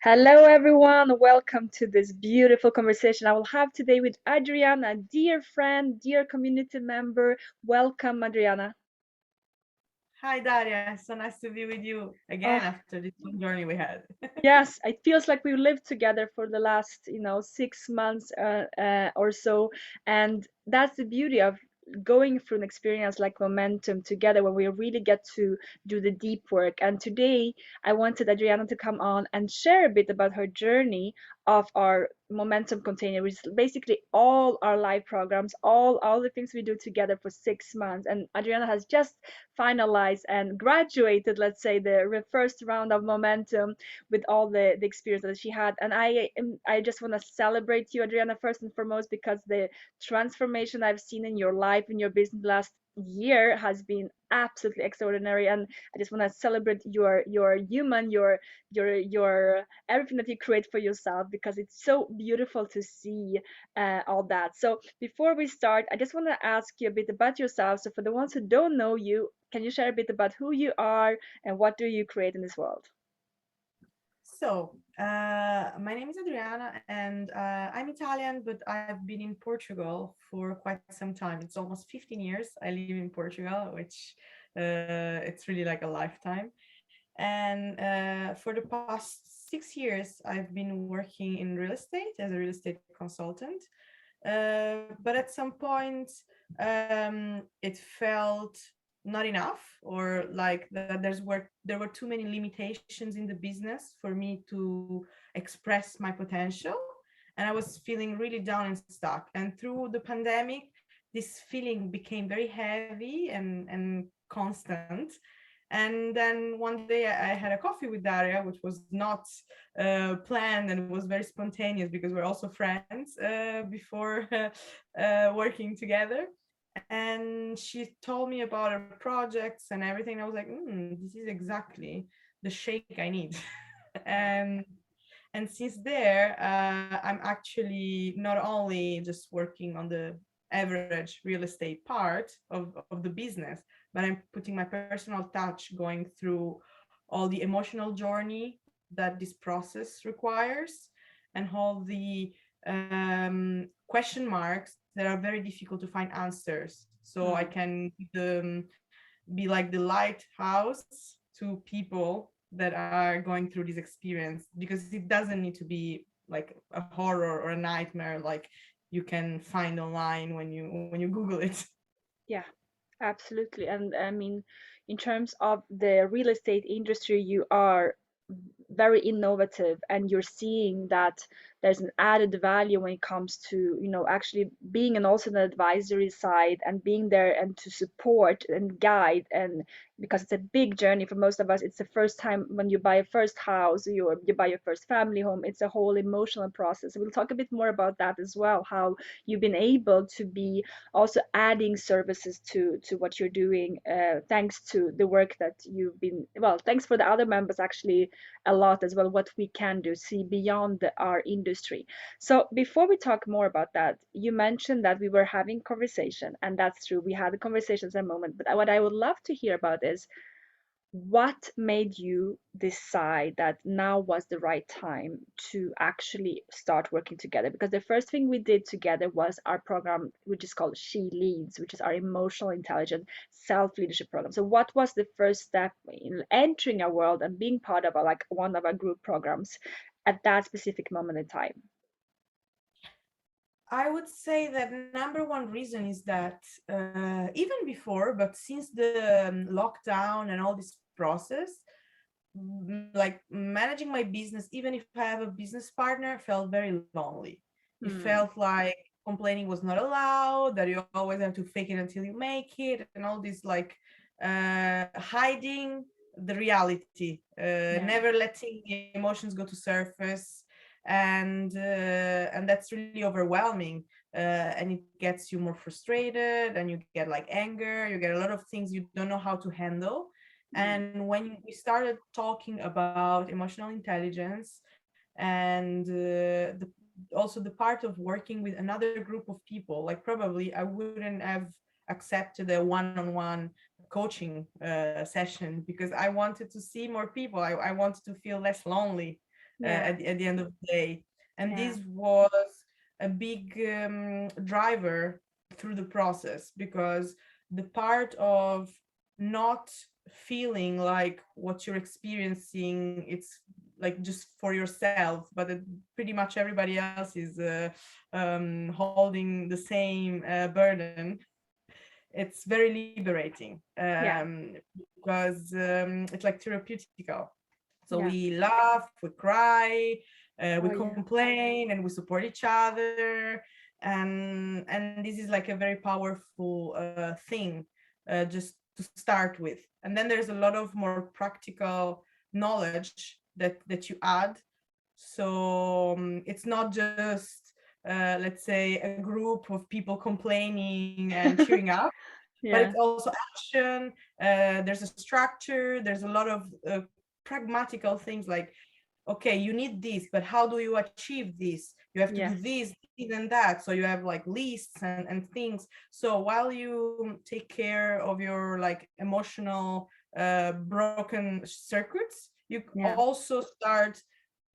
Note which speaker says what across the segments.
Speaker 1: Hello, everyone. Welcome to this beautiful conversation I will have today with Adriana, dear friend, dear community member. Welcome, Adriana.
Speaker 2: Hi, Daria. So nice to be with you again
Speaker 1: Oh,
Speaker 2: after this long journey we had.
Speaker 1: yes, it feels like we lived together for the last, 6 months or so, and that's the beauty of going through an experience like momentum together, where we really get to do the deep work. And today, I wanted Adriana to come on and share a bit about her journey of our momentum container, which is basically all our live programs, all the things we do together for 6 months. And Adriana has just finalized and graduated, let's say, the first round of momentum with all the experience that she had. And I just want to celebrate you, Adriana, first and foremost, because the transformation I've seen in your life, in your business last year has been absolutely extraordinary. And I just want to celebrate your human, your everything that you create for yourself, because it's so beautiful to see all that. So before we start, I just want to ask you a bit about yourself. So for the ones who don't know you, can you share a bit about who you are and what do you create in this world?
Speaker 2: My name is Adriana, and I'm Italian, but I've been in Portugal for quite some time. It's almost 15 years I live in Portugal, which it's really like a lifetime. And for the past 6 years, I've been working in real estate as a real estate consultant. But at some point, it felt not enough, or like that there were too many limitations in the business for me to express my potential, and I was feeling really down and stuck. And through the pandemic, this feeling became very heavy and constant. And then one day I had a coffee with Daria, which was not planned, and it was very spontaneous because we're also friends before working together. And she told me about her projects and everything. I was like, this is exactly the shake I need. and and since there, I'm actually not only just working on the average real estate part of the business, but I'm putting my personal touch, going through all the emotional journey that this process requires, and all the question marks that are very difficult to find answers. So I
Speaker 1: Mm.
Speaker 2: can be like the lighthouse to people that are going through this experience, because it doesn't need to be like a horror or a nightmare like you can find online when you Google it.
Speaker 1: Yeah, absolutely. And I mean, in terms of the real estate industry, you are very innovative, and you're seeing that there's an added value when it comes to, actually being an also an advisory side and being there and to support and guide. And because it's a big journey for most of us, it's the first time when you buy a first house, you buy your first family home, it's a whole emotional process. We'll talk a bit more about that as well, how you've been able to be also adding services to what you're doing, thanks to the work that you've been, well, thanks for the other members actually a lot as well, what we can do, see beyond our industry. So before we talk more about that, you mentioned that we were having conversation, and that's true, we had the conversations a moment, but what I would love to hear about is what made you decide that now was the right time to actually start working together? Because the first thing we did together was our program, which is called She Leads, which is our emotional intelligence self leadership program. So, what was the first step in entering our world and being part of like one of our group programs at that specific moment in time?
Speaker 2: I would say that number one reason is that even before, but since the lockdown and all this process, like managing my business, even if I have a business partner, felt very lonely. It felt
Speaker 1: Hmm.
Speaker 2: like complaining was not allowed, that you always have to fake it until you make it, and all this like hiding the reality,
Speaker 1: Yeah.
Speaker 2: never letting the emotions go to surface. And that's really overwhelming, and it gets you more frustrated, and you get like anger, you get a lot of things you don't know how to handle.
Speaker 1: Hmm.
Speaker 2: And when we started talking about emotional intelligence, and also the part of working with another group of people, like probably I wouldn't have accepted a one-on-one coaching session, because I wanted to see more people. I wanted to feel less lonely.
Speaker 1: Yeah.
Speaker 2: at the end of the day. And
Speaker 1: Yeah.
Speaker 2: this was a big driver through the process, because the part of not feeling like what you're experiencing, it's like just for yourself, but pretty much everybody else is holding the same burden. It's very liberating,
Speaker 1: Yeah.
Speaker 2: because it's like therapeutical. So
Speaker 1: Yeah.
Speaker 2: we laugh, we cry, we
Speaker 1: Oh yeah.
Speaker 2: complain, and we support each other. And this is like a very powerful thing, just to start with. And then there's a lot of more practical knowledge that you add. So it's not just let's say a group of people complaining and cheering up, but it's
Speaker 1: Yeah.
Speaker 2: also action. There's a structure, there's a lot of pragmatical things, like, okay, you need this, but how do you achieve this? You have to do
Speaker 1: Yes.
Speaker 2: this and that. So you have like lists and things. So while you take care of your like emotional broken circuits, you
Speaker 1: Yeah.
Speaker 2: also start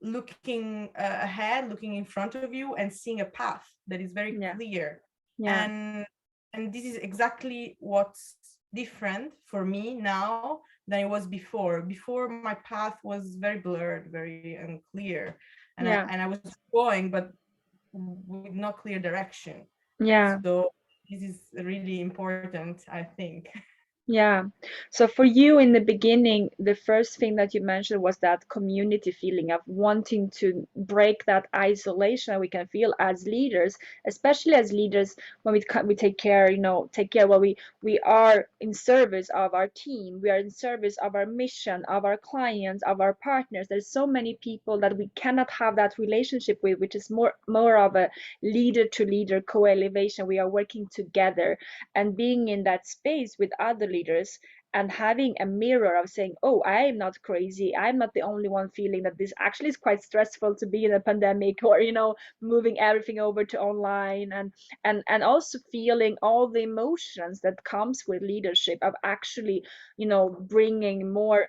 Speaker 2: looking ahead, looking in front of you, and seeing a path that is very
Speaker 1: Yeah.
Speaker 2: clear.
Speaker 1: Yeah.
Speaker 2: And this is exactly what's different for me now than it was before. Before, my path was very blurred, very unclear,
Speaker 1: Yeah.
Speaker 2: and I was going, but with no clear direction.
Speaker 1: Yeah.
Speaker 2: So this is really important, I think.
Speaker 1: Yeah. So for you in the beginning, the first thing that you mentioned was that community feeling of wanting to break that isolation that we can feel as leaders, especially as leaders when we take care, take care well, we are in service of our team, we are in service of our mission, of our clients, of our partners. There's so many people that we cannot have that relationship with, which is more of a leader to leader co-elevation. We are working together and being in that space with other leaders and having a mirror of saying, oh, I am not crazy, I'm not the only one feeling that this actually is quite stressful to be in a pandemic, or moving everything over to online, and also feeling all the emotions that comes with leadership of actually bringing more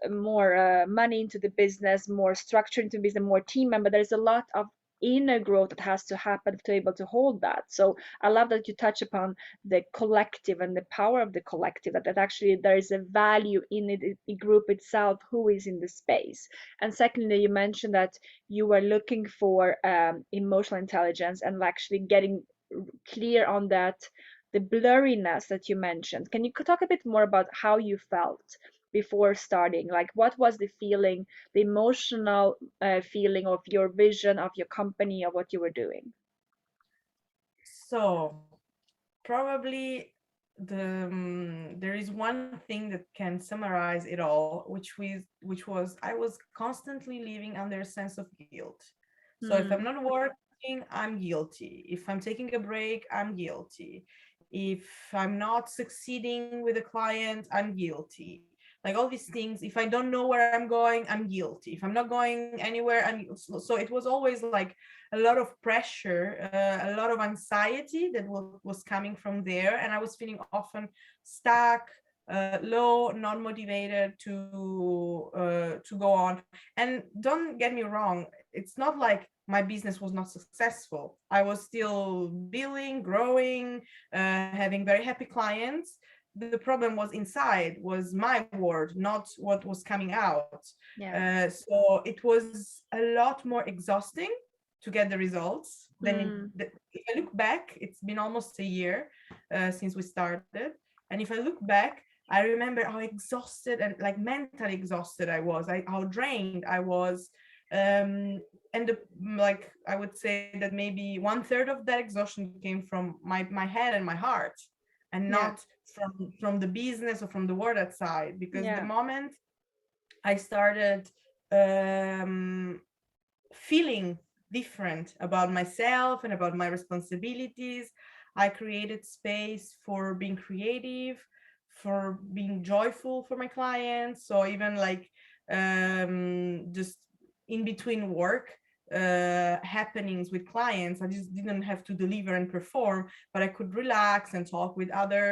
Speaker 1: money into the business, more structure into business, more team member. There's a lot of inner growth that has to happen to be able to hold that. So I love that you touch upon the collective and the power of the collective, that actually there is a value in it, the group itself, who is in the space. And secondly, you mentioned that you were looking for emotional intelligence and actually getting clear on that, the blurriness that you mentioned. Can you talk a bit more about how you felt before starting? Like, what was the feeling, the emotional feeling of your vision of your company, of what you were doing?
Speaker 2: So probably there is one thing that can summarize it all, which was I was constantly living under a sense of guilt. So if I'm
Speaker 1: Hmm.
Speaker 2: not working, I'm guilty. If I'm taking a break, I'm guilty. If I'm not succeeding with a client, I'm guilty. Like all these things, if I don't know where I'm going, I'm guilty. If I'm not going anywhere, so it was always like a lot of pressure, a lot of anxiety that was coming from there, and I was feeling often stuck, low, not motivated to go on. And don't get me wrong, it's not like my business was not successful. I was still billing, growing, having very happy clients. The problem was inside, was my word, not what was coming out.
Speaker 1: Yeah.
Speaker 2: So it was a lot more exhausting to get the results.
Speaker 1: Mm.
Speaker 2: If I look back, it's been almost a year since we started. And if I look back, I remember how exhausted and like mentally exhausted I was, how drained I was. And like I would say that maybe 1/3 of that exhaustion came from my head and my heart, and
Speaker 1: Yeah.
Speaker 2: not from the business or from the word outside. Because the
Speaker 1: Yeah.
Speaker 2: moment I started um, feeling different about myself and about my responsibilities, I created space for being creative, for being joyful for my clients. So even like just in between work happenings with clients, I just didn't have to deliver and perform, but I could relax and talk with other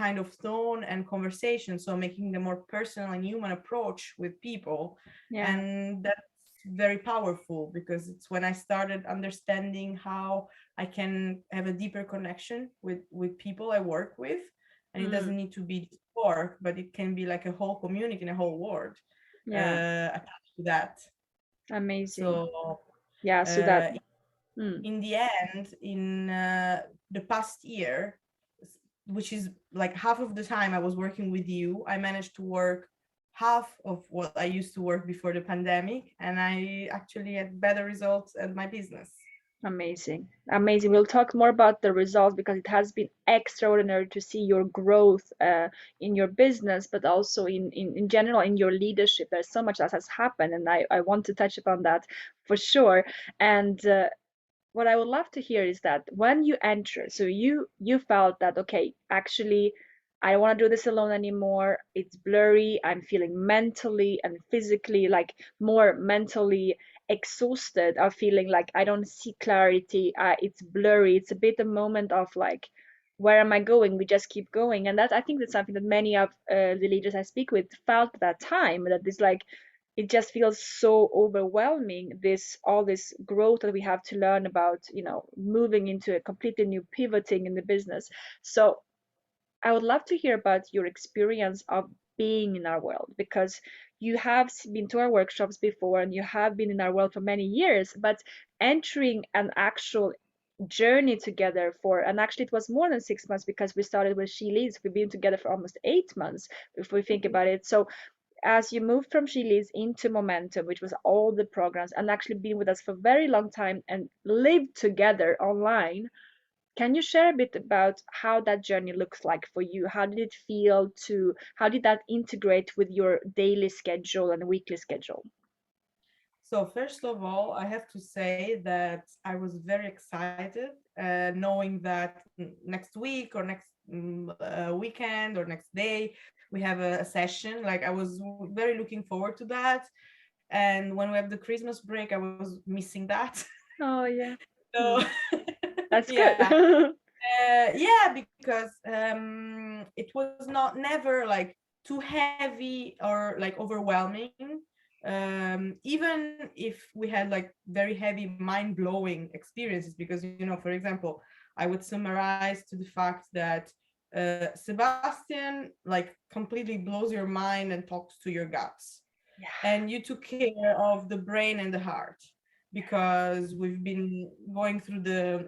Speaker 2: kind of tone and conversation. So making the more personal and human approach with people.
Speaker 1: Yeah.
Speaker 2: And that's very powerful, because it's when I started understanding how I can have a deeper connection with people I work with. And it
Speaker 1: Mm,
Speaker 2: doesn't need to be just work, but it can be like a whole community and a whole world
Speaker 1: yeah,
Speaker 2: attached to that.
Speaker 1: amazing.
Speaker 2: So
Speaker 1: Yeah, so that,
Speaker 2: uh,
Speaker 1: mm,
Speaker 2: in the end, in the past year, which is like half of the time I was working with you, I managed to work half of what I used to work before the pandemic, and I actually had better results at my business.
Speaker 1: amazing. Amazing. We'll talk more about the results because it has been extraordinary to see your growth in your business, but also in general in your leadership. There's so much that has happened, and I want to touch upon that for sure. And what I would love to hear is that when you enter, so you felt that okay, actually, I don't want to do this alone anymore. It's blurry. I'm feeling mentally and physically like more mentally exhausted. I'm feeling like I don't see clarity. It's blurry. It's a bit a moment of like, where am I going? We just keep going, and that I think that's something that many of the leaders I speak with felt at that time. That is like it just feels so overwhelming, this all this growth that we have to learn about, moving into a completely new pivoting in the business. So I would love to hear about your experience of being in our world, because you have been to our workshops before and you have been in our world for many years, but entering an actual journey together for, and actually it was more than 6 months because we started with She Leads. We've been together for almost 8 months if we think about it. So as you moved from Chili's into Momentum, which was all the programs, and actually been with us for a very long time and lived together online, can you share a bit about how that journey looks like for you? How did it feel to, how did that integrate with your daily schedule and weekly schedule?
Speaker 2: So first of all, I have to say that I was very excited, knowing that next week or next weekend or next day we have a session. Like, I was very looking forward to that. And when we have the Christmas break, I was missing that.
Speaker 1: Oh yeah.
Speaker 2: So
Speaker 1: Mm, that's good.
Speaker 2: yeah, yeah, because it was not never like too heavy or like overwhelming. Even if we had like very heavy, mind-blowing experiences, because for example, I would summarize to the fact that Sebastian like completely blows your mind and talks to your guts,
Speaker 1: Yeah.
Speaker 2: and you took care of the brain and the heart, because we've been going through the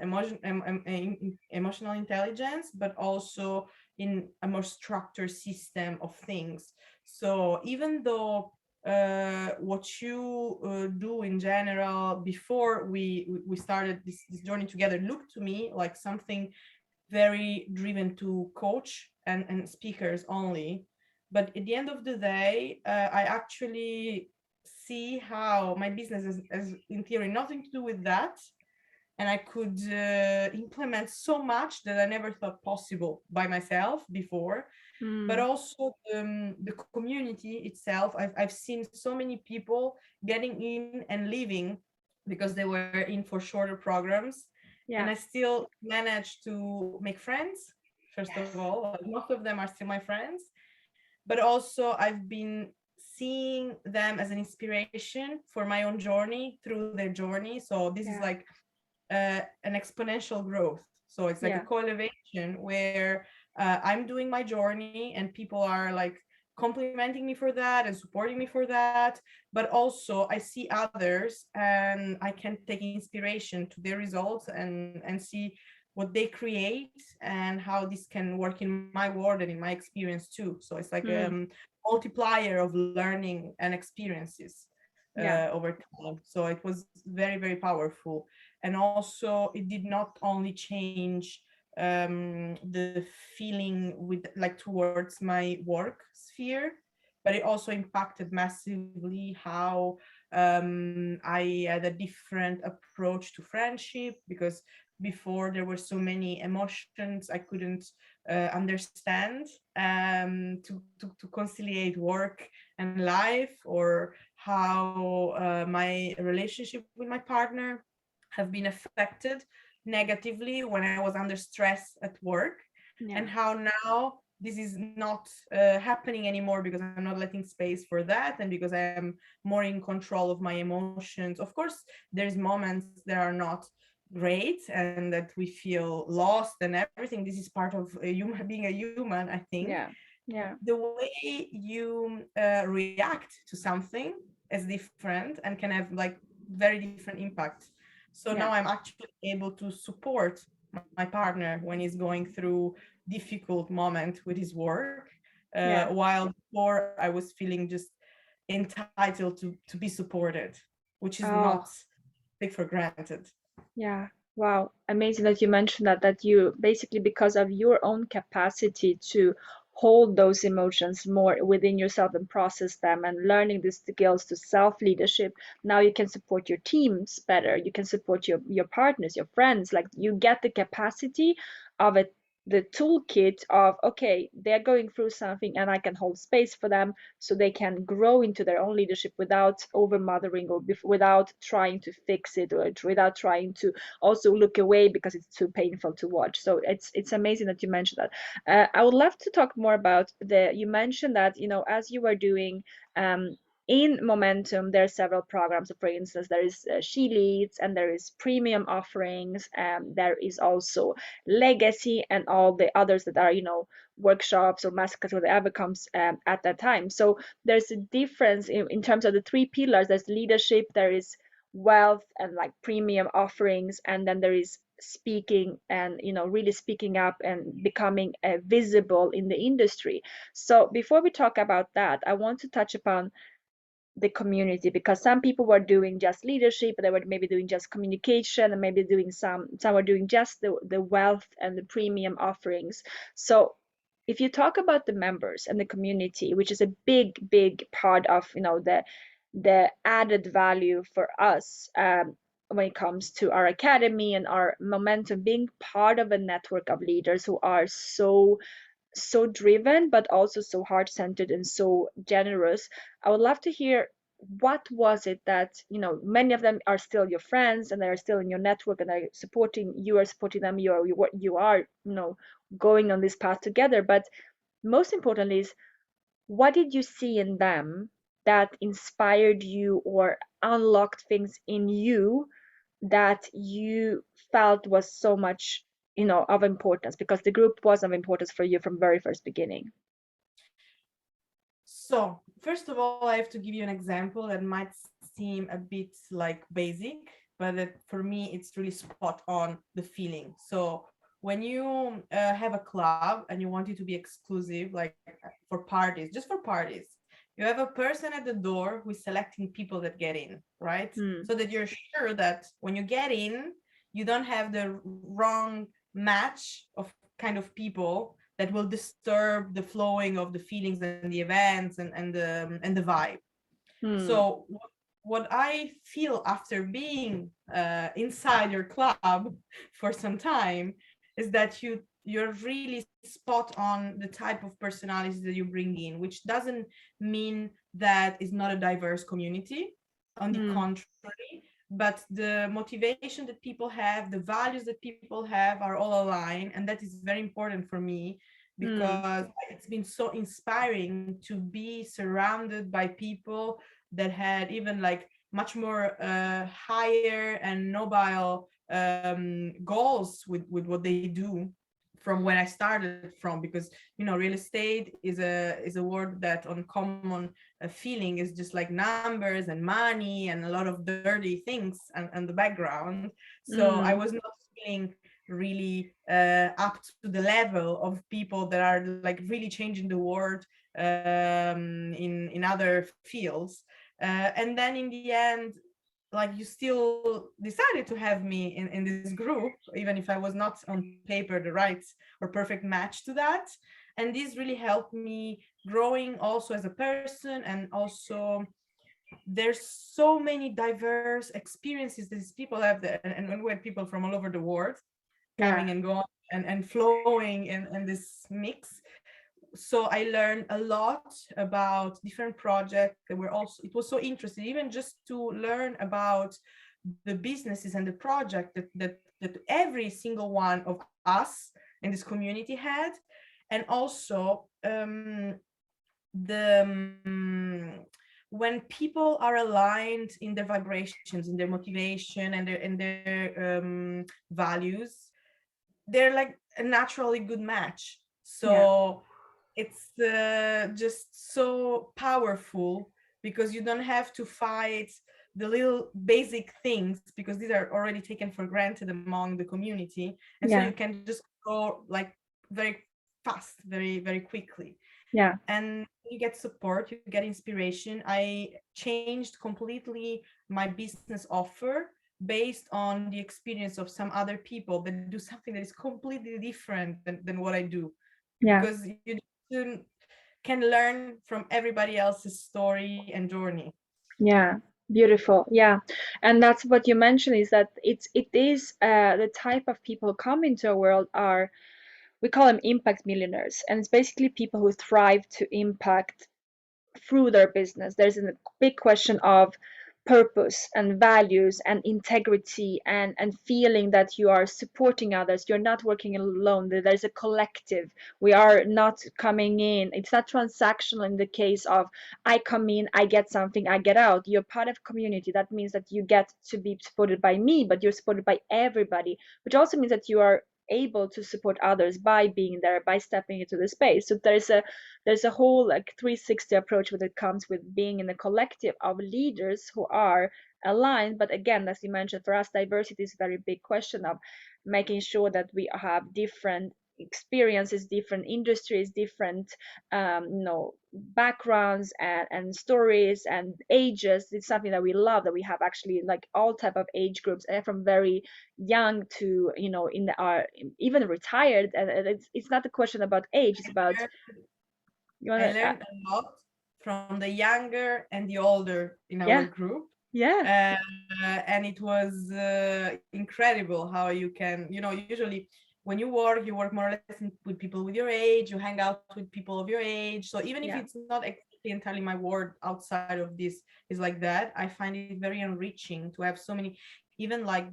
Speaker 2: emotional intelligence, but also in a more structured system of things. So even though what you do in general before we started this journey together looked to me like something very driven to coach and speakers only. But at the end of the day, I actually see how my business has in theory nothing to do with that, and I could implement so much that I never thought possible by myself before. But
Speaker 1: Mm,
Speaker 2: also the community itself. I've seen so many people getting in and leaving because they were in for shorter programs, and
Speaker 1: yeah.
Speaker 2: I still managed to make friends. First of
Speaker 1: Yes.
Speaker 2: all, like, most of them are still my friends, but also I've been seeing them as an inspiration for my own journey through their journey. So this is
Speaker 1: Yeah.
Speaker 2: like an exponential growth. So it's like a
Speaker 1: Yeah.
Speaker 2: co-elevation where I'm doing my journey and people are like complimenting me for that and supporting me for that. But also I see others and I can take inspiration to their results and see what they create and how this can work in my world and in my experience too. So it's like
Speaker 1: Mm,
Speaker 2: multiplier of learning and experiences
Speaker 1: yeah.
Speaker 2: over time. So it was very, very powerful. And also, it did not only change the feeling with like towards my work sphere, but it also impacted massively how I had a different approach to friendship, because before there were so many emotions I couldn't understand, to conciliate work and life, or how my relationship with my partner have been affected negatively when I was under stress at work, and
Speaker 1: Yeah.
Speaker 2: how now this is not happening anymore because I'm not letting space for that, and because I am more in control of my emotions. Of course, there's moments that are not great and that we feel lost and everything. This is part of a human, being a human, I think.
Speaker 1: Yeah. Yeah.
Speaker 2: The way you react to something is different and can have like very different impact. So now
Speaker 1: Yeah.
Speaker 2: I'm actually able to support my partner when he's going through difficult moment with his work,
Speaker 1: Yeah.
Speaker 2: while before I was feeling just entitled to be supported, which is not
Speaker 1: Oh,
Speaker 2: take for granted.
Speaker 1: yeah. Wow. Amazing that you mentioned that you basically, because of your own capacity to hold those emotions more within yourself and process them and learning the skills to self-leadership, now you can support your teams better. You can support your partners, your friends. Like you get the capacity of it, the toolkit of, okay, they're going through something and I can hold space for them so they can grow into their own leadership without over mothering or without trying to fix it or without trying to also look away because it's too painful to watch. So it's amazing that you mentioned that. I would love to talk more about the, you mentioned that, as you were doing in Momentum, there are several programs. So for instance, there is She Leads, and there is premium offerings, and there is also Legacy, and all the others that are, workshops or masterclass, whatever comes at that time. So there's a difference in terms of the three pillars. There's leadership, there is wealth and like premium offerings, and then there is speaking and really speaking up and becoming visible in the industry. So before we talk about that, I want to touch upon the community, because some people were doing just leadership, they were maybe doing just communication, and maybe doing some were doing just the wealth and the premium offerings. So if you talk about the members and the community, which is a big part of the added value for us, when it comes to our academy and our Momentum, being part of a network of leaders who are so driven, but also so heart-centered and so generous. I would love to hear, what was it that, many of them are still your friends and they're still in your network and they're supporting you, are supporting them, you are going on this path together. But most importantly is, what did you see in them that inspired you or unlocked things in you that you felt was so much, of importance, because the group was of importance for you from very first beginning?
Speaker 2: So, first of all, I have to give you an example that might seem a bit like basic, but that for me, it's really spot on the feeling. So, when you have a club and you want it to be exclusive, like for parties, just for parties, you have a person at the door who is selecting people that get in, right?
Speaker 1: Hmm.
Speaker 2: So that you're sure that when you get in, you don't have the wrong match of kind of people that will disturb the flowing of the feelings and the events and the vibe.
Speaker 1: Hmm.
Speaker 2: So what I feel after being inside your club for some time is that you're really spot on the type of personalities that you bring in, which doesn't mean that it's not a diverse community. On the
Speaker 1: Hmm.
Speaker 2: contrary, but the motivation that people have, the values that people have are all aligned, and that is very important for me
Speaker 1: Hmm.
Speaker 2: because it's been so inspiring to be surrounded by people that had even like much more higher and noble goals with what they do from when I started from, because real estate is a word that on common feeling is just like numbers and money and a lot of dirty things and the background. So I
Speaker 1: Hmm.
Speaker 2: was not feeling really up to the level of people that are like really changing the world in other fields. And then in the end, like you still decided to have me in this group, even if I was not on paper the right or perfect match to that. And this really helped me growing also as a person. And also there's so many diverse experiences that these people have there, and we had people from all over the world
Speaker 1: Yeah.
Speaker 2: coming and going and flowing in this mix. So I learned a lot about different projects that were also, it was so interesting even just to learn about the businesses and the project that every single one of us in this community had. And also the when people are aligned in their vibrations, in their motivation, and their values, they're like a naturally good match.
Speaker 1: Yeah.
Speaker 2: So it's just so powerful, because you don't have to fight the little basic things, because these are already taken for granted among the community, and so
Speaker 1: Yeah.
Speaker 2: you can just go like very fast, very very quickly.
Speaker 1: Yeah.
Speaker 2: And you get support, you get inspiration. I changed completely my business offer based on the experience of some other people that do something that is completely different than what I do,
Speaker 1: Yeah.
Speaker 2: because you can learn from everybody else's story and journey.
Speaker 1: Yeah, beautiful. Yeah, and that's what you mentioned is that it is the type of people who come into a world are, we call them impact millionaires, and it's basically people who thrive to impact through their business. There's a big question of purpose and values and integrity and feeling that you are supporting others. You're not working alone. There's a collective. We are not coming in. It's not transactional in the case of I come in, I get something, I get out. You're part of community. That means that you get to be supported by me, but you're supported by everybody, which also means that you are able to support others by being there, by stepping into the space. So there's a whole like 360 approach when it comes with being in a collective of leaders who are aligned. But again, as you mentioned, for us diversity is a very big question of making sure that we have different experiences, different industries, different backgrounds and stories and ages. It's something that we love, that we have actually like all type of age groups, from very young to in our even retired. And it's not a question about age, it's about you
Speaker 2: I
Speaker 1: want to,
Speaker 2: learned a lot from the younger and the older in our
Speaker 1: yeah,
Speaker 2: group.
Speaker 1: yeah,
Speaker 2: uh, and it was incredible how you can, usually when you work more or less with people with your age, you hang out with people of your age. So even if
Speaker 1: yeah,
Speaker 2: it's not exactly entirely my world outside of this is like that, I find it very enriching to have so many, even like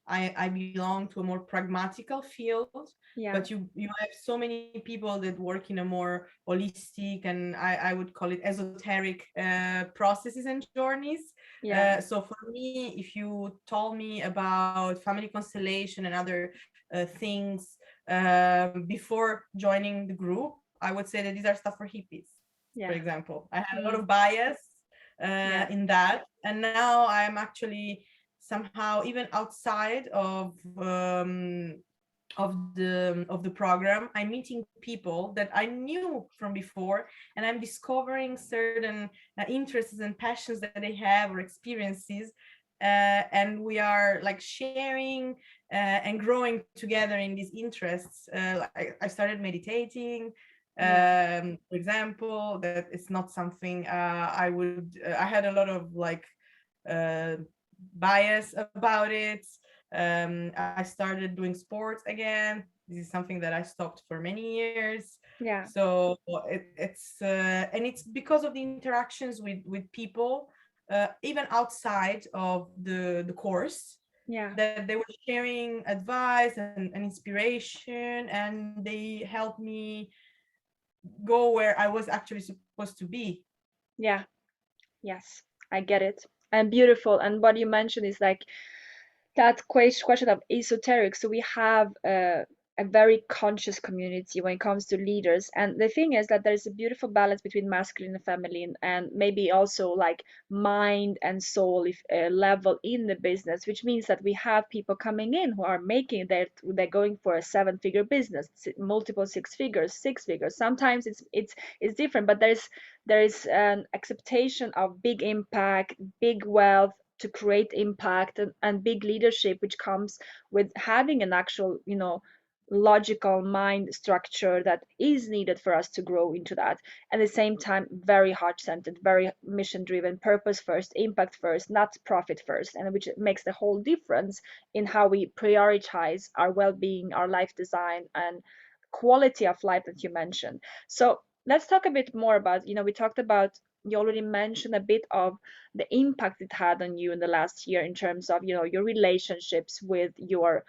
Speaker 2: I belong to a more pragmatical field,
Speaker 1: yeah,
Speaker 2: but you have so many people that work in a more holistic, and I would call it esoteric processes and journeys.
Speaker 1: yeah,
Speaker 2: So for me, if you told me about family constellation and other things before joining the group, I would say that these are stuff for hippies, for
Speaker 1: yeah,
Speaker 2: example. I had a lot
Speaker 1: mm,
Speaker 2: of bias
Speaker 1: yeah,
Speaker 2: in that, and now I'm actually somehow even outside of the program, I'm meeting people that I knew from before, and I'm discovering certain interests and passions that they have or experiences, and we are like sharing and growing together in these interests. I started meditating,
Speaker 1: yeah,
Speaker 2: for example. That is not something I had a lot of like uh, bias about it. I started doing sports again. This is something that I stopped for many years.
Speaker 1: yeah,
Speaker 2: So it's and it's because of the interactions with people, even outside of the course,
Speaker 1: yeah,
Speaker 2: that they were sharing advice and inspiration, and they helped me go where I was actually supposed to be.
Speaker 1: yeah, yes, I get it. And beautiful. And what you mentioned is like that question of esoteric. So we have a very conscious community when it comes to leaders, and the thing is that there's a beautiful balance between masculine and feminine, and maybe also like mind and soul if level in the business, which means that we have people coming in who are making they're going for a 7-figure business, multiple 6 figures, 6 figures. Sometimes it's different, but there is an acceptation of big impact, big wealth, to create impact and big leadership, which comes with having an actual logical mind structure that is needed for us to grow into that. At the same time, very heart centered, very mission driven, purpose first, impact first, not profit first, and which makes the whole difference in how we prioritize our well-being, our life design, and quality of life that you mentioned. So let's talk a bit more about, we talked about you already mentioned a bit of the impact it had on you in the last year in terms of, your relationships with your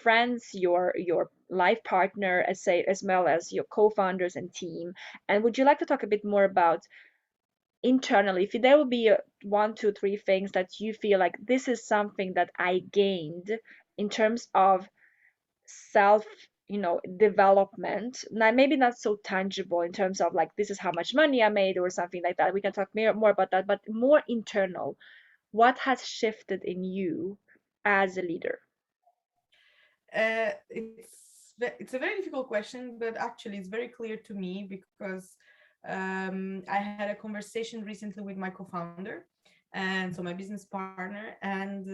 Speaker 1: friends, your life partner, as well as your co-founders and team. And would you like to talk a bit more about internally, if there would be one, two, three things that you feel like this is something that I gained in terms of self, development. Now, maybe not so tangible in terms of like this is how much money I made or something like that. We can talk more about that, but more internal. What has shifted in you as a leader?
Speaker 2: It's a very difficult question, but actually it's very clear to me because I had a conversation recently with my co-founder, and so my business partner, and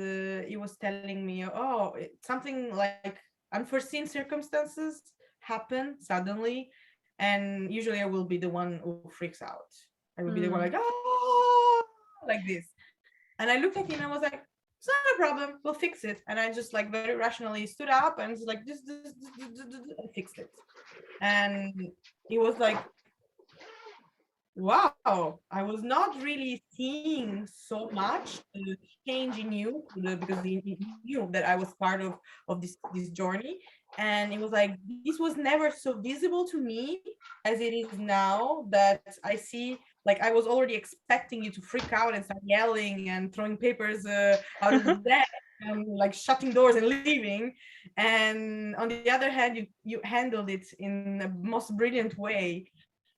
Speaker 2: he was telling me, oh, something like unforeseen circumstances happen suddenly, and usually I will be the one who freaks out. I will be the one like, oh, like this. And I looked at him and I was like, it's not a problem, we'll fix it. And I just like very rationally stood up and was like, and fixed it. And he was like, wow, I was not really seeing so much change in you because he knew that I was part of this journey. And it was like, this was never so visible to me as it is now, that I see, like, I was already expecting you to freak out and start yelling and throwing papers out of the desk and like shutting doors and leaving. And on the other hand, you handled it in the most brilliant way.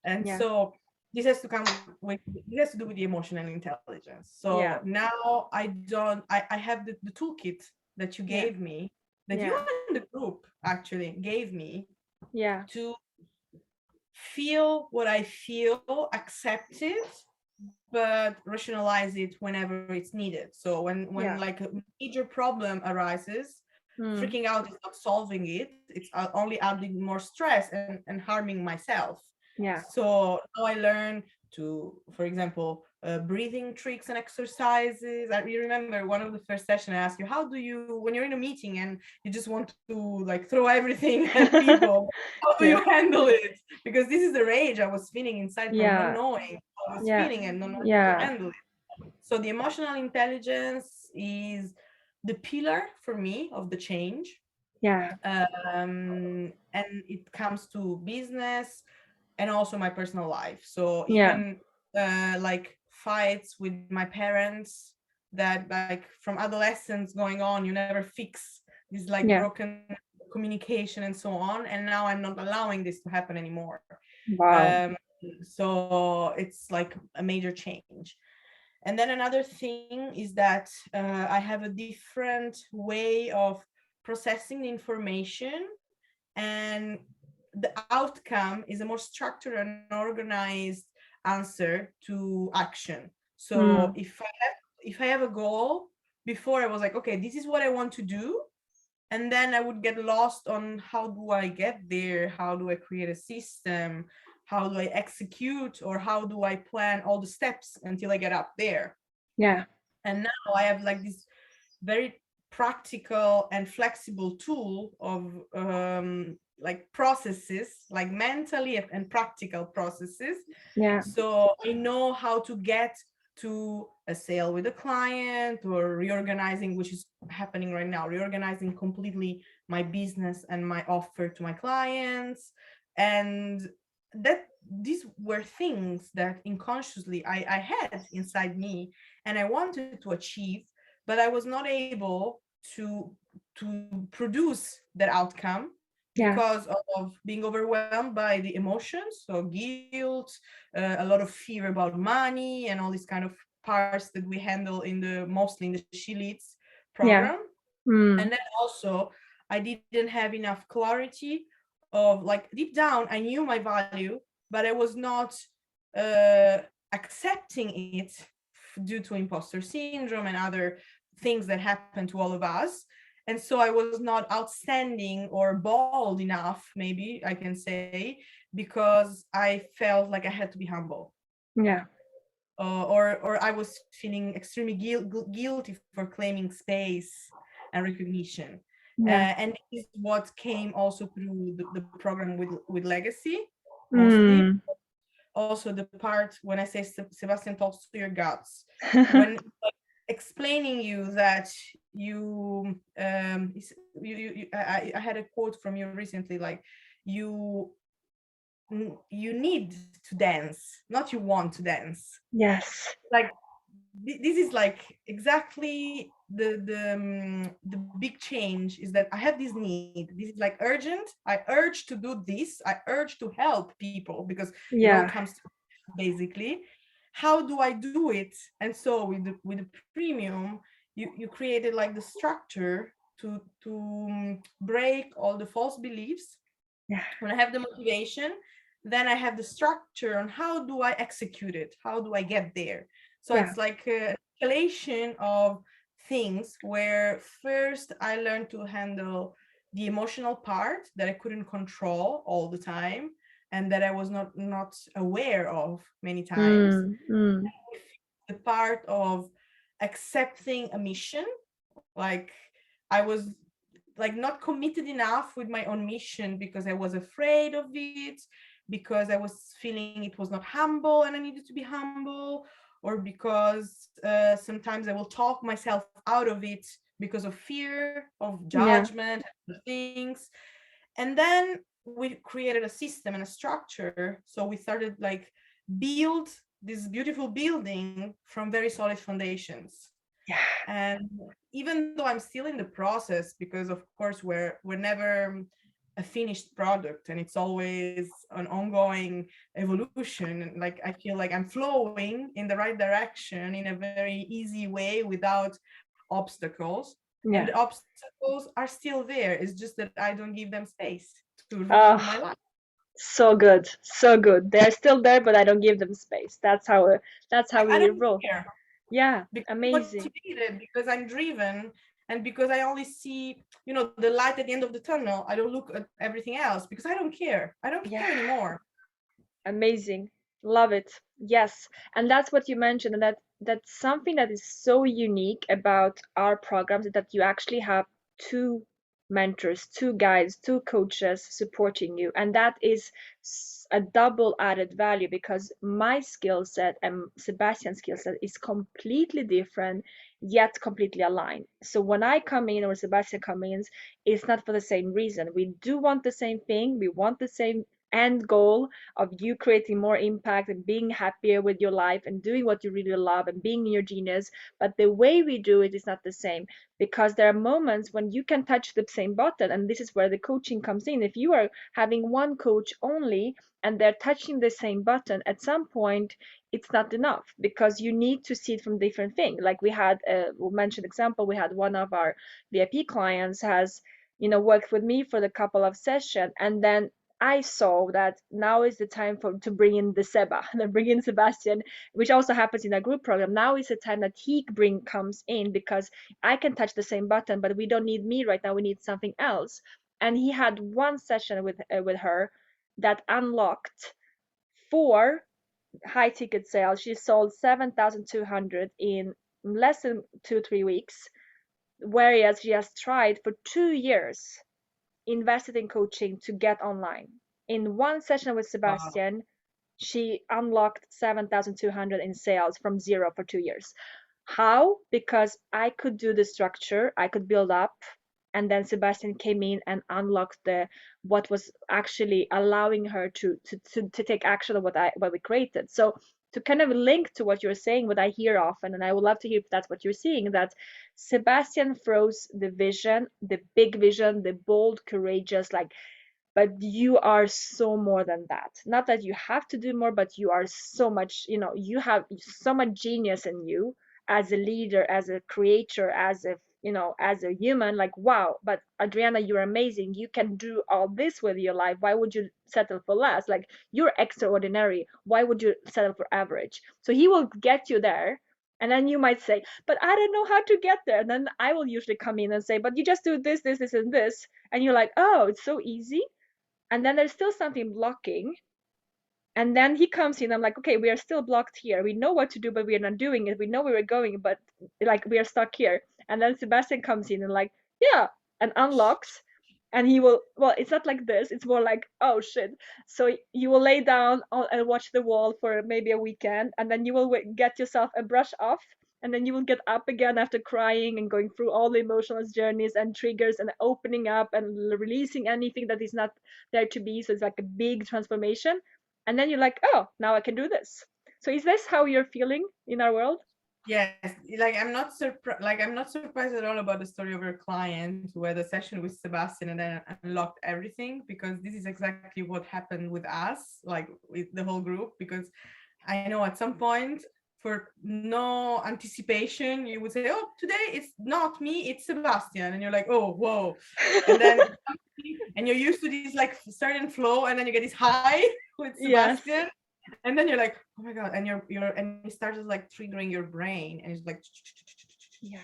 Speaker 2: And
Speaker 1: Yeah,
Speaker 2: so this has to do with the emotional intelligence. So
Speaker 1: yeah,
Speaker 2: now I have the toolkit that you
Speaker 1: yeah,
Speaker 2: gave me, that you
Speaker 1: yeah,
Speaker 2: and the group actually gave me,
Speaker 1: yeah,
Speaker 2: to feel what I feel, accept it, but rationalize it whenever it's needed. So when
Speaker 1: yeah.
Speaker 2: like a major problem arises,
Speaker 1: Mm,
Speaker 2: freaking out is not solving it. It's only adding more stress and harming myself.
Speaker 1: yeah.
Speaker 2: So now I learn to, for example, breathing tricks and exercises. I remember one of the first sessions I asked you, how do you, when you're in a meeting and you just want to like throw everything at people, how do
Speaker 1: Yeah,
Speaker 2: you handle it? Because this is the rage I was feeling inside from not
Speaker 1: yeah,
Speaker 2: knowing how I was
Speaker 1: yeah,
Speaker 2: feeling and not knowing how to
Speaker 1: yeah,
Speaker 2: handle it. So the emotional intelligence is the pillar for me of the change.
Speaker 1: yeah,
Speaker 2: And it comes to business and also my personal life. So
Speaker 1: yeah,
Speaker 2: even like fights with my parents, that like from adolescence going on, you never fix this like
Speaker 1: yeah.
Speaker 2: broken communication and so on. And now I'm not allowing this to happen anymore.
Speaker 1: Wow.
Speaker 2: Um, so it's like a major change. And then another thing is that I have a different way of processing the information, and the outcome is a more structured and organized answer to action. So
Speaker 1: Mm,
Speaker 2: if I have a goal, before I was like, okay, this is what I want to do, and then I would get lost on how do I get there, how do I create a system, how do I execute, or how do I plan all the steps until I get up there.
Speaker 1: yeah,
Speaker 2: And now I have like this very practical and flexible tool of like processes, like mentally and practical processes.
Speaker 1: yeah,
Speaker 2: So I know how to get to a sale with a client, or reorganizing, which is happening right now, reorganizing completely my business and my offer to my clients. And that these were things that unconsciously I had inside me and I wanted to achieve, but I was not able to produce that outcome
Speaker 1: yeah,
Speaker 2: because of being overwhelmed by the emotions, so guilt, a lot of fear about money, and all these kind of parts that we handle in the mostly in the She Leads
Speaker 1: yeah.
Speaker 2: program.
Speaker 1: Mm,
Speaker 2: And then also I didn't have enough clarity of, like, deep down I knew my value, but I was not uh, accepting it due to imposter syndrome and other things that happen to all of us. And so I was not outstanding or bold enough, maybe I can say, because I felt like I had to be humble,
Speaker 1: yeah,
Speaker 2: or I was feeling extremely guilty for claiming space and recognition.
Speaker 1: yeah.
Speaker 2: And this is what came also through the program with Legacy, mostly.
Speaker 1: Mm,
Speaker 2: also the part when I say Sebastian talks to your guts, when explaining you that I had a quote from you recently, like you you need to dance, not you want to dance.
Speaker 1: Yes.
Speaker 2: Like this is like exactly the big change, is that I have this need. This is like urgent. I urge to do this. I urge to help people because it all
Speaker 1: Yeah.
Speaker 2: comes to basically. How do I do it? And so with the premium, you created like the structure to break all the false beliefs.
Speaker 1: Yeah.
Speaker 2: When I have the motivation, then I have the structure on how do I execute it? How do I get there? So
Speaker 1: Yeah.
Speaker 2: it's like a escalation of things where first I learned to handle the emotional part that I couldn't control all the time and that I was not aware of many times.
Speaker 1: Mm, mm.
Speaker 2: The part of accepting a mission, like I was like not committed enough with my own mission because I was afraid of it, because I was feeling it was not humble and I needed to be humble, or because sometimes I will talk myself out of it because of fear of
Speaker 1: Yeah.
Speaker 2: judgment and things. And then we created a system and a structure, so we started like build this beautiful building from very solid foundations.
Speaker 1: Yeah.
Speaker 2: And even though I'm still in the process, because of course we're never a finished product and it's always an ongoing evolution, like I feel like I'm flowing in the right direction in a very easy way without obstacles. And
Speaker 1: Yeah.
Speaker 2: the obstacles are still there, it's just that I don't give them space to rule my
Speaker 1: Oh,
Speaker 2: life.
Speaker 1: so good. So good. They're still there, but I don't give them space. That's how
Speaker 2: I
Speaker 1: we
Speaker 2: don't
Speaker 1: roll.
Speaker 2: care,
Speaker 1: Yeah.
Speaker 2: because I'm
Speaker 1: Amazing.
Speaker 2: motivated, because I'm driven, and because I only see, the light at the end of the tunnel. I don't look at everything else because I don't care. I don't
Speaker 1: Yeah.
Speaker 2: care anymore.
Speaker 1: Amazing. Love it. Yes. And that's what you mentioned, and that's something that is so unique about our programs, that you actually have two mentors, two guides, two coaches supporting you. And that is a double added value, because my skill set and Sebastian's skill set is completely different, yet completely aligned. So when I come in or Sebastian comes in, it's not for the same reason. We do want the same thing. We want the same end goal of you creating more impact and being happier with your life and doing what you really love and being your genius. But the way we do it is not the same, because there are moments when you can touch the same button. And this is where the coaching comes in. If you are having one coach only and they're touching the same button, at some point it's not enough, because you need to see it from different things. Like we mentioned example, we had one of our VIP clients has worked with me for the couple of sessions, and then I saw that now is the time to bring in the Seba, and bring in Sebastian, which also happens in a group program. Now is the time that he comes in, because I can touch the same button, but we don't need me right now. We need something else. And he had one session with her that unlocked 4 high ticket sales. She sold 7,200 in less than 2-3 weeks, whereas she has tried for 2 years, invested in coaching to get online. In one session with
Speaker 2: Wow.
Speaker 1: Sebastian, she unlocked 7,200 in sales from zero for 2 years. How? Because I could do the structure, I could build up, and then Sebastian came in and unlocked the what was actually allowing her to take action on what we created. So to kind of link to what you're saying, what I hear often, and I would love to hear if that's what you're seeing, that Sebastian throws the vision, the big vision, the bold, courageous, like, but you are so more than that. Not that you have to do more, but you are so much, you have so much genius in you as a leader, as a creator, as a human. Like, wow, but Adriana, you're amazing. You can do all this with your life. Why would you settle for less? Like, you're extraordinary. Why would you settle for average? So he will get you there. And then you might say, but I don't know how to get there. And then I will usually come in and say, but you just do this, this, this, and this. And you're like, oh, it's so easy. And then there's still something blocking. And then he comes in, I'm like, okay, we are still blocked here. We know what to do, but we are not doing it. We know where we're going, but like we are stuck here. And then Sebastian comes in and like, yeah, and unlocks. And he will, well, it's not like this, it's more like, oh shit. So you will lay down and watch the wall for maybe a weekend, and then you will get yourself a brush off, and then you will get up again after crying and going through all the emotional journeys and triggers and opening up and releasing anything that is not there to be. So it's like a big transformation, and then you're like, oh, now I can do this. So is this how you're feeling in our world?
Speaker 2: Yes, like I'm not surprised. Like I'm not surprised at all about the story of your client who had a session with Sebastian and then unlocked everything, because this is exactly what happened with us, like with the whole group. Because I know at some point, for no anticipation, you would say, "Oh, today it's not me, it's Sebastian," and you're like, "Oh, whoa!" And then and you're used to this like certain flow, and then you get this high with
Speaker 1: Yes.
Speaker 2: Sebastian, and then you're like, oh my god, and you're and it starts like triggering your brain, and it's like,
Speaker 1: Yeah.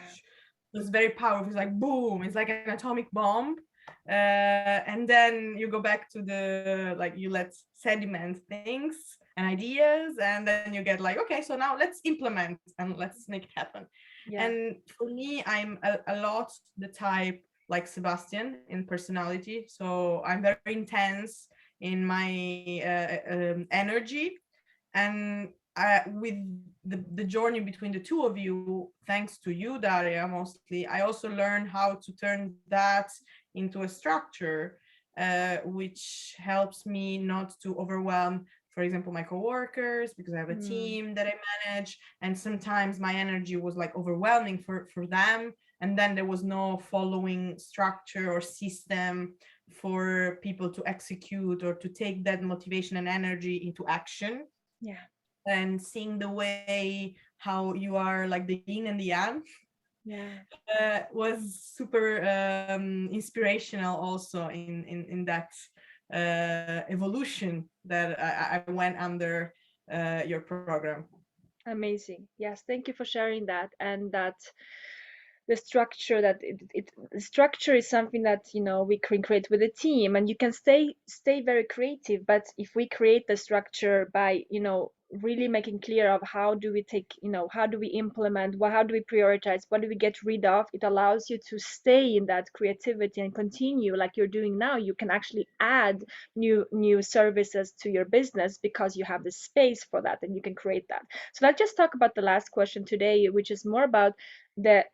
Speaker 2: it's very powerful. It's like boom, it's like an atomic bomb. And then you go back to the, like, you let sediment things and ideas, and then you get like, okay, so now let's implement and let's make it happen.
Speaker 1: Yeah.
Speaker 2: And for me, I'm a lot the type like Sebastian in personality, so I'm very intense in my energy. And with the journey between the two of you, thanks to you, Daria, mostly, I also learned how to turn that into a structure, which helps me not to overwhelm, for example, my coworkers, because I have a team that I manage, and sometimes my energy was like overwhelming for them, and then there was no following structure or system for people to execute or to take that motivation and energy into action.
Speaker 1: Yeah.
Speaker 2: And seeing the way how you are like the yin and the yang,
Speaker 1: Yeah.
Speaker 2: was super inspirational also in that evolution that I went under your program.
Speaker 1: Amazing. Yes, thank you for sharing that. And that the structure, that the structure is something that, we can create with a team, and you can stay very creative. But if we create the structure by, really making clear of how do we take, how do we implement, how do we prioritize, what do we get rid of, it allows you to stay in that creativity and continue like you're doing now. You can actually add new services to your business because you have the space for that, and you can create that. So let's just talk about the last question today, which is more about the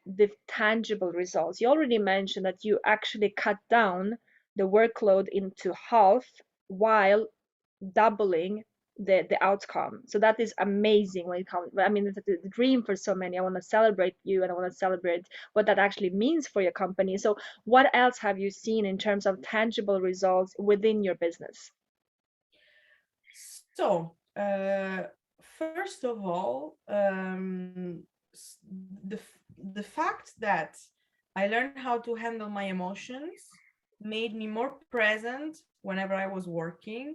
Speaker 1: tangible results. You already mentioned that you actually cut down the workload into half while doubling the outcome. So that is amazing when it comes. I mean, it's a dream for so many. I want to celebrate you, and I want to celebrate what that actually means for your company. So what else have you seen in terms of tangible results within your business?
Speaker 2: So first of all, the the fact that I learned how to handle my emotions made me more present whenever I was working,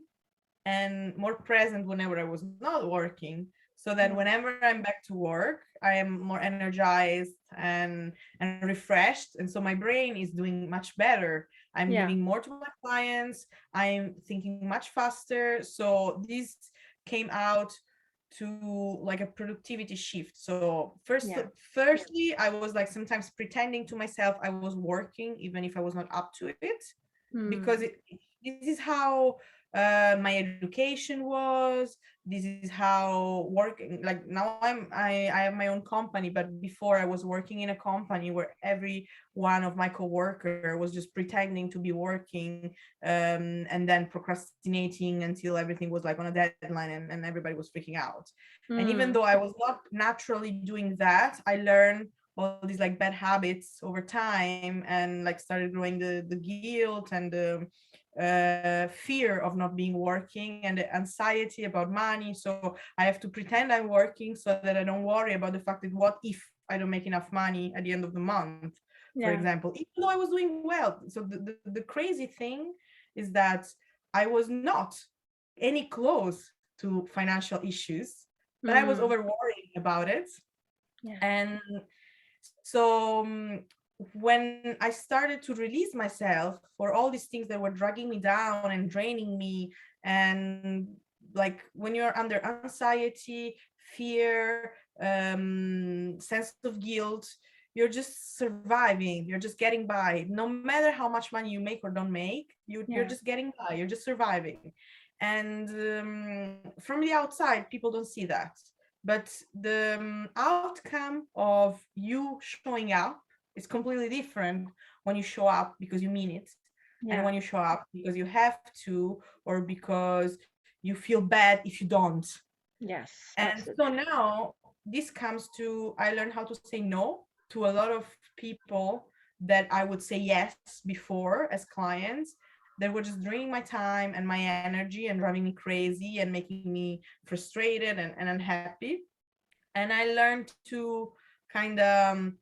Speaker 2: and more present whenever I was not working, so that
Speaker 1: Yeah.
Speaker 2: whenever I'm back to work, I am more energized and refreshed. And so my brain is doing much better. I'm
Speaker 1: Yeah.
Speaker 2: giving more to my clients. I'm thinking much faster. So this came out to like a productivity shift. So
Speaker 1: Yeah.
Speaker 2: firstly, I was like sometimes pretending to myself I was working even if I was not up to it, because
Speaker 1: Mm.
Speaker 2: this is how my education was. This is how working, like now I have my own company, but before I was working in a company where every one of my coworker was just pretending to be working, and then procrastinating until everything was like on a deadline, and everybody was freaking out. And even
Speaker 1: Mm.
Speaker 2: though I was not naturally doing that, I learned all these like bad habits over time, and like started growing the guilt and the fear of not being working, and the anxiety about money. So I have to pretend I'm working so that I don't worry about the fact that what if I don't make enough money at the end of the month, for
Speaker 1: Yeah.
Speaker 2: example, even though I was doing well. So the crazy thing is that I was not any close to financial issues, but I was
Speaker 1: Mm.
Speaker 2: over worrying about it.
Speaker 1: Yeah.
Speaker 2: And so when I started to release myself for all these things that were dragging me down and draining me, and like when you're under anxiety, fear, sense of guilt, you're just surviving, you're just getting by. No matter how much money you make or don't make, you're
Speaker 1: Yeah.
Speaker 2: just getting by, you're just surviving. And from the outside, people don't see that. But the outcome of you showing up is completely different when you show up because you mean it, and
Speaker 1: Yeah.
Speaker 2: when you show up because you have to, or because you feel bad if you don't.
Speaker 1: Yes,
Speaker 2: And so
Speaker 1: absolutely.
Speaker 2: now this comes to, I learned how to say no to a lot of people that I would say yes before as clients, that were just draining my time and my energy and driving me crazy and making me frustrated and unhappy. And I learned to kind of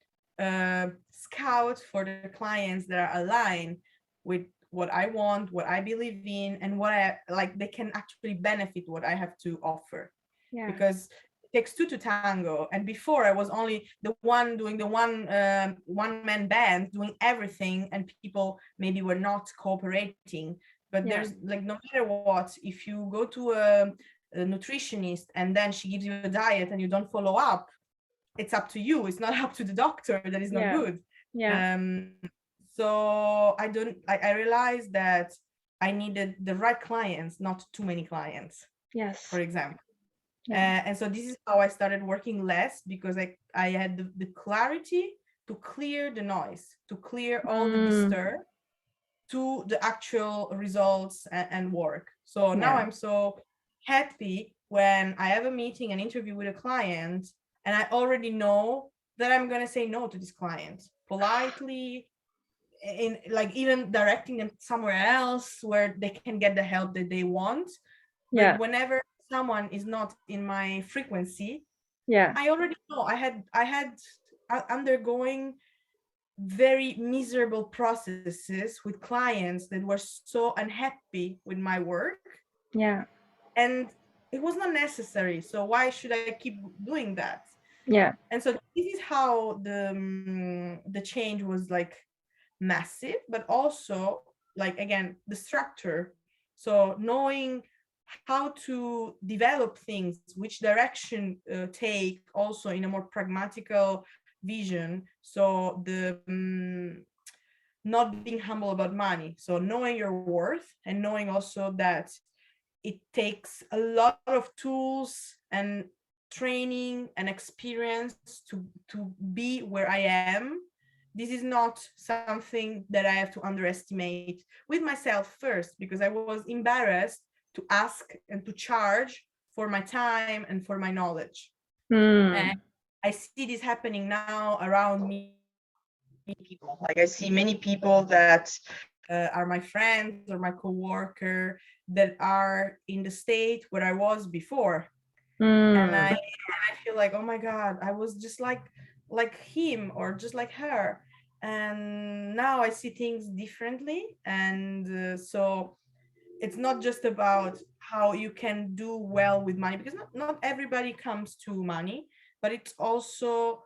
Speaker 2: scout for the clients that are aligned with what I want, what I believe in, and what I like. They can actually benefit what I have to offer,
Speaker 1: Yeah.
Speaker 2: because it takes two to tango. And before, I was only the one doing the one man band, doing everything, and people maybe were not cooperating. But
Speaker 1: Yeah.
Speaker 2: there's like, no matter what, if you go to a nutritionist and then she gives you a diet and you don't follow up, it's up to you. It's not up to the doctor. That is not
Speaker 1: Yeah.
Speaker 2: good.
Speaker 1: Yeah.
Speaker 2: um so I don't I realized that I needed the right clients, not too many clients, for
Speaker 1: Yes.
Speaker 2: example.
Speaker 1: Yeah.
Speaker 2: And so this is how I started working less, because I had the clarity to clear the noise, to clear all the
Speaker 1: Mm.
Speaker 2: disturb, to the actual results and work. So now
Speaker 1: Yeah.
Speaker 2: I'm so happy when I have a meeting, an interview with a client, and I already know that I'm going to say no to this client politely, in like even directing them somewhere else where they can get the help that they want. But
Speaker 1: Yeah.
Speaker 2: whenever someone is not in my frequency,
Speaker 1: Yeah.
Speaker 2: I already know. I had undergoing very miserable processes with clients that were so unhappy with my work,
Speaker 1: Yeah.
Speaker 2: and it was not necessary. So why should I keep doing that?
Speaker 1: Yeah.
Speaker 2: And so this is how the change was like massive, but also like, again, the structure. So knowing how to develop things, which direction take, also in a more pragmatical vision. So the not being humble about money. So knowing your worth, and knowing also that it takes a lot of tools and training and experience to be where I am. This is not something that I have to underestimate with myself first, because I was embarrassed to ask and to charge for my time and for my knowledge. And
Speaker 1: Mm.
Speaker 2: I see this happening now around me. People, like, I see many people that are my friends or my coworker, that are in the state where I was before. And I
Speaker 1: Mm.
Speaker 2: feel like, oh my god, I was just like him or just like her. And now I see things differently. And so it's not just about how you can do well with money, because not everybody comes to money, but it's also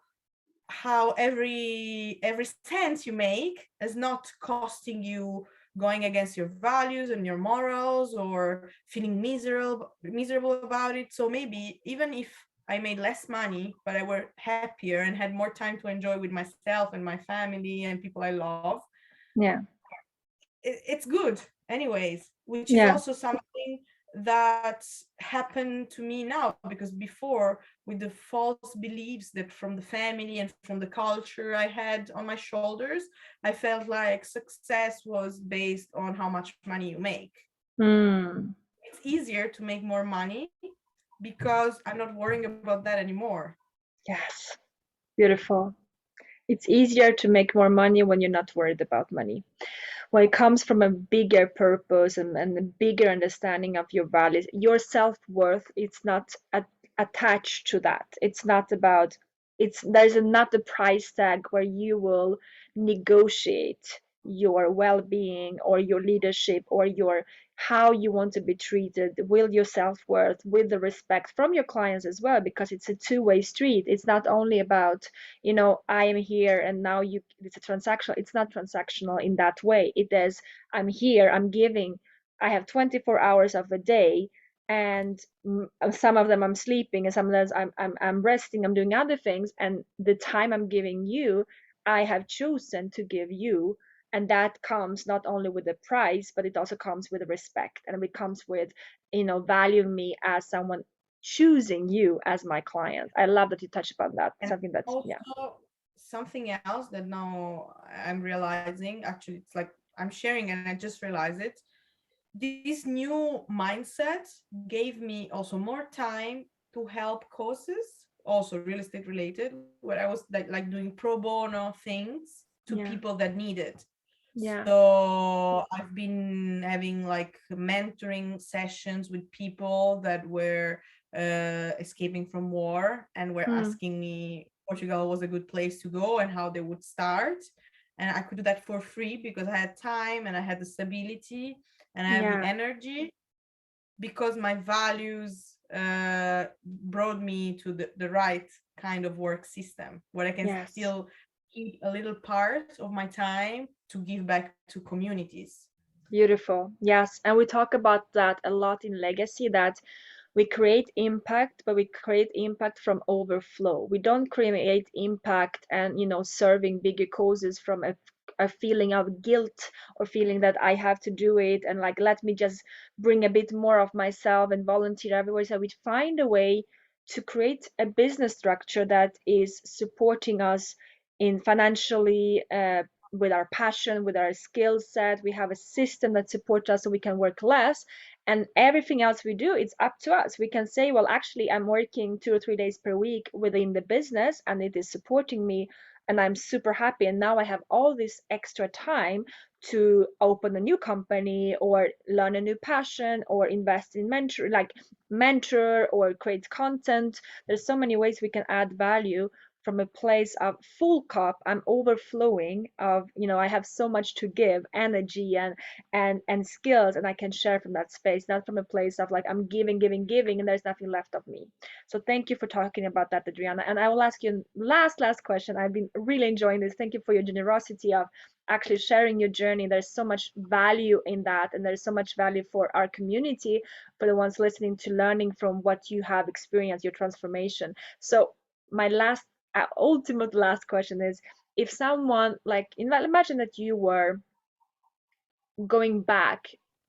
Speaker 2: how every cent you make is not costing you, going against your values and your morals, or feeling miserable about it. So maybe even if I made less money, but I were happier and had more time to enjoy with myself and my family and people I love,
Speaker 1: Yeah.
Speaker 2: it's good anyways. Which is
Speaker 1: Yeah.
Speaker 2: also something that happened to me now, because before, with the false beliefs that from the family and from the culture I had on my shoulders, I felt like success was based on how much money you make.
Speaker 1: Mm.
Speaker 2: It's easier to make more money because I'm not worrying about that anymore.
Speaker 1: Yes. Beautiful. It's easier to make more money when you're not worried about money. When it comes from a bigger purpose and a bigger understanding of your values, your self-worth, it's not attached to that. It's not about, it's there's not a price tag where you will negotiate your well-being or your leadership or your how you want to be treated with your self-worth, with the respect from your clients as well, because it's a two-way street. It's not only about, I am here and now you, it's a transactional. It's not transactional in that way. It is, I'm here, I'm giving, I have 24 hours of a day, and some of them I'm sleeping, and some of them I'm resting, I'm doing other things, and the time I'm giving you, I have chosen to give you. And that comes not only with the price, but it also comes with the respect, and it comes with, valuing me as someone, choosing you as my client. I love that you touched upon that.
Speaker 2: And
Speaker 1: Something that, yeah.
Speaker 2: also something else that now I'm realizing, actually, it's like I'm sharing and I just realized it. This new mindset gave me also more time to help causes, also real estate related, where I was like doing pro bono things to
Speaker 1: Yeah.
Speaker 2: people that need it.
Speaker 1: Yeah.
Speaker 2: So I've been having like mentoring sessions with people that were escaping from war and were
Speaker 1: Hmm.
Speaker 2: asking me Portugal was a good place to go and how they would start. And I could do that for free because I had time and I had the stability and I have the
Speaker 1: Yeah.
Speaker 2: energy, because my values brought me to the right kind of work system where I can
Speaker 1: Yes.
Speaker 2: still keep a little part of my time to give back to communities.
Speaker 1: Beautiful. Yes. And we talk about that a lot in Legacy, that we create impact, but we create impact from overflow. We don't create impact and, serving bigger causes from a feeling of guilt, or feeling that I have to do it, and like, let me just bring a bit more of myself and volunteer everywhere. So we find a way to create a business structure that is supporting us in financially, with our passion, with our skill set. We have a system that supports us so we can work less, and everything else we do, it's up to us. We can say, well, actually, I'm working 2 or 3 days per week within the business, and it is supporting me, and I'm super happy, and now I have all this extra time to open a new company, or learn a new passion, or invest in mentor or create content. There's so many ways we can add value from a place of full cup. I'm overflowing of, I have so much to give, energy and skills, and I can share from that space, not from a place of like, I'm giving, giving, giving, and there's nothing left of me. So thank you for talking about that, Adriana. And I will ask you last question. I've been really enjoying this. Thank you for your generosity of actually sharing your journey. There's so much value in that, and there's so much value for our community, for the ones listening, to learning from what you have experienced, your transformation. So my ultimate last question is, if someone, like, imagine that you were going back,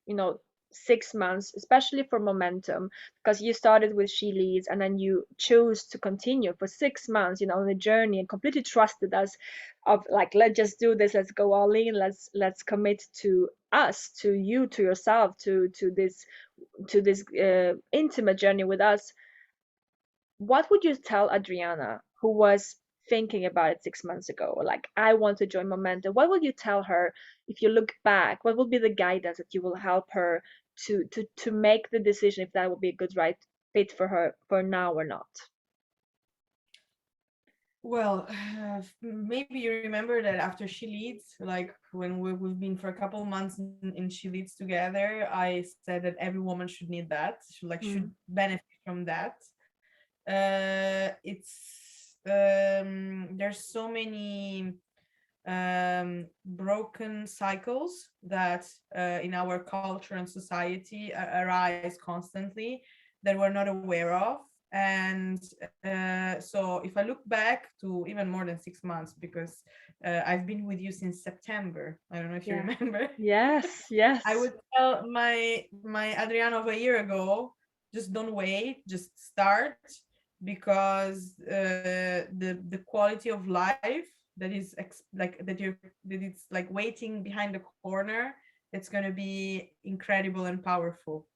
Speaker 1: you know 6 months, especially for momentum, because you started with She Leads, and then you chose to continue for 6 months, on the journey, and completely trusted us, of like, let's just do this, let's go all in, let's commit to us, to you, to yourself, to this intimate journey with us. What would you tell Adriana, who was thinking about it 6 months ago? Like, I want to join Momentum. What would you tell her if you look back? What would be the guidance that you will help her to make the decision if that would be a good right fit for her for now or not?
Speaker 2: Well, maybe you remember that after She Leads, like when we've been for a couple months in She Leads together, I said that every woman should need that, should
Speaker 1: Mm,
Speaker 2: benefit from that. It's there's so many broken cycles that in our culture and society arise constantly that we're not aware of. And so if I look back to even more than 6 months, because I've been with you since September, I don't know if you
Speaker 1: yeah.
Speaker 2: remember.
Speaker 1: Yes,
Speaker 2: I
Speaker 1: yes.
Speaker 2: would tell my Adriana of a year ago, just don't wait, just start, because the quality of life that is that it's like waiting behind the corner, it's going to be incredible and powerful.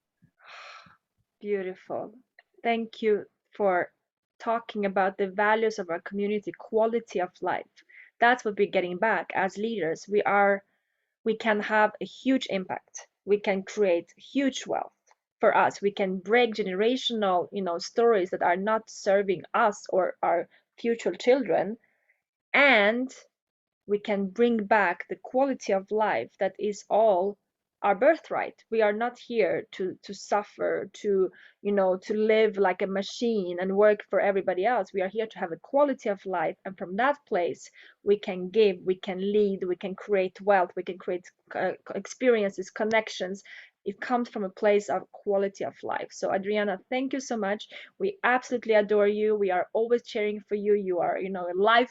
Speaker 1: Beautiful. Thank you for talking about the values of our community, quality of life. That's what we're getting back as leaders. We can have a huge impact. We can create huge wealth for us. We can break generational, stories that are not serving us or our future children, and we can bring back the quality of life that is all our birthright. We are not here to suffer, to live like a machine and work for everybody else. We are here to have a quality of life, and from that place we can give, we can lead, we can create wealth, we can create experiences, connections, it comes from a place of quality of life. So Adriana, thank you so much. We absolutely adore you. We are always cheering for you. You are, you know, a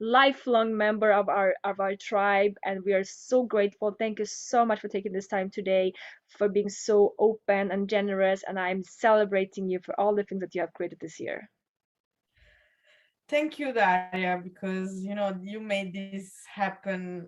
Speaker 1: lifelong member of our tribe, and we are so grateful. Thank you so much for taking this time today, for being so open and generous, and I'm celebrating you for all the things that you have created this year.
Speaker 2: Thank you, Daria, because you made this happen,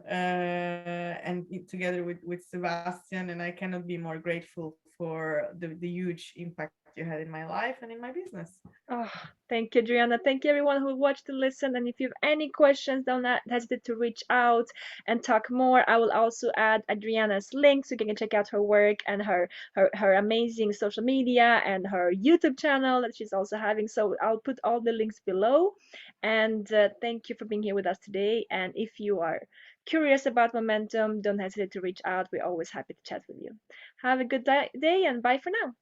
Speaker 2: together with Sebastian, and I cannot be more grateful for the huge impact you had in my life and in my business.
Speaker 1: Oh, thank you, Adriana. Thank you, everyone who watched and listened. And if you have any questions, don't hesitate to reach out and talk more. I will also add Adriana's links so you can check out her work and her amazing social media and her YouTube channel that she's also having. So I'll put all the links below. And thank you for being here with us today. And if you are curious about momentum, don't hesitate to reach out. We're always happy to chat with you. Have a good day and bye for now.